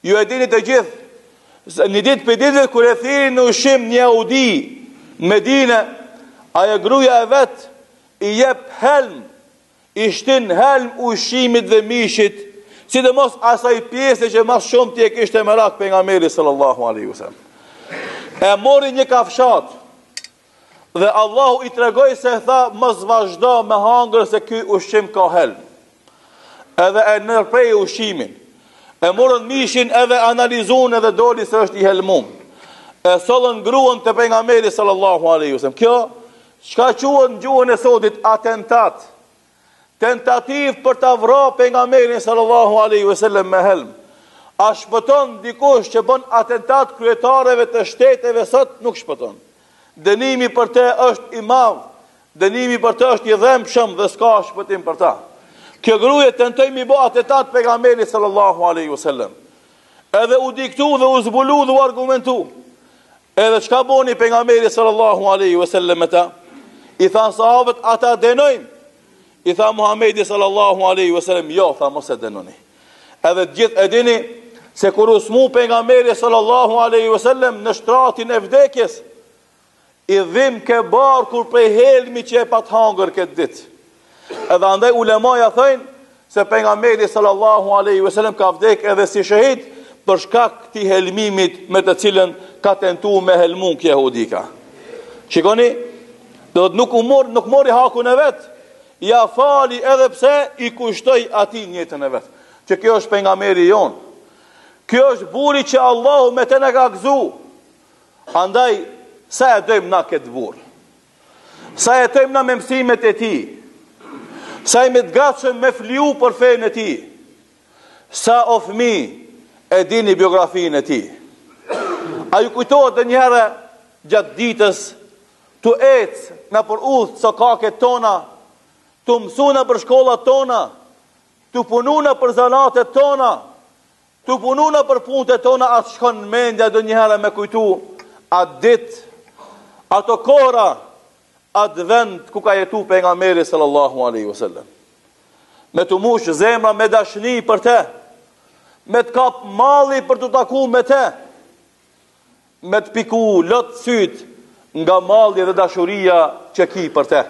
Ju e dini të gjithë, një ditë për ditëve kur e thirin në ushqim një Yahudi në Medinë, ajo gruaja e vet i jep helm, i shtin helm ushqimit dhe mishit, sidomos asaj pjese që mas shumë ti e kishte merak pejgamberi sallallahu alaihi wasallam. E mori një kafshat dhe Allahu i tregoi se tha mos vazhdo me hangër se ky ushqim ka helm. Edhe e nërprej ushqimin. E morën mishin edhe analizuan edhe doli se është i helmum. E sollën gruan te pejgamberi sallallahu alaihi wasallam. Kjo çka quhet në gjuhën e sotit atentat. Tentativ për ta vrarë pejgamberin sallallahu alaihi wasallam me helm. A shpëton dikush që bën atentat kryetarëve të shteteve sot? Nuk shpëton. Dënimi për të është i madh. Dënimi për të është i dhëmshëm dhe s'ka shpëtim për ta. Kjo gruaje tentoi mi bë atentat pejgamberit sallallahu alaihi wasallam. Edhe u diktu dhe u zbulu dhe u argumentu. Edhe çka boni pejgamberi sallallahu alaihi wasallam ata? I than sahabët, ata dënojnë. I tha Muhamedi sallallahu alaihi wasallam, jo, tha mos e dënoni. Edhe gjithë e dini se kur u smu pejgamberi sallallahu alaihi wasallam në shtratin e vdekjes, i dhim ke barkur prej helmi që e pat hangër këtë ditë. Edhe andaj ulemaja thënë se pejgamberi sallallahu alaihi wasallam ka vdek edhe si shahid për shkak këtij helmimit me të cilën ka tentuar me helmun kjo Yahudika. Shikoni, do të nuk mori hakun e vet, ja fali edhe pse i kushtoi atij jetën e vet. Që kjo është pejgamberi jon. Kjo është burri që Allahu me të na ka gëzu. Andaj sa e dojmë na këtë burr. Sa e dojmë na me mësimet e tij. Sa i me të gatshëm me fliu për fejnë e ti. Sa o fëmi e dini biografinë e ti. A ju kujtohet dhe njëherë gjatë ditës të ecë në për udhë sokaket tona, të mësuna për shkollat tona, të pununa për zanatet tona, të pununa për punët tona, atë shkon në mendja dhe njëherë me kujtu atë ditë, ato kora, atë vend ku ka jetu pejgamberi sallallahu alaihi wasallam. Me të mush zemra me dashni për te, me të kap malli për të taku me te, me të piku lot syt nga malli dhe dashuria që ki për te.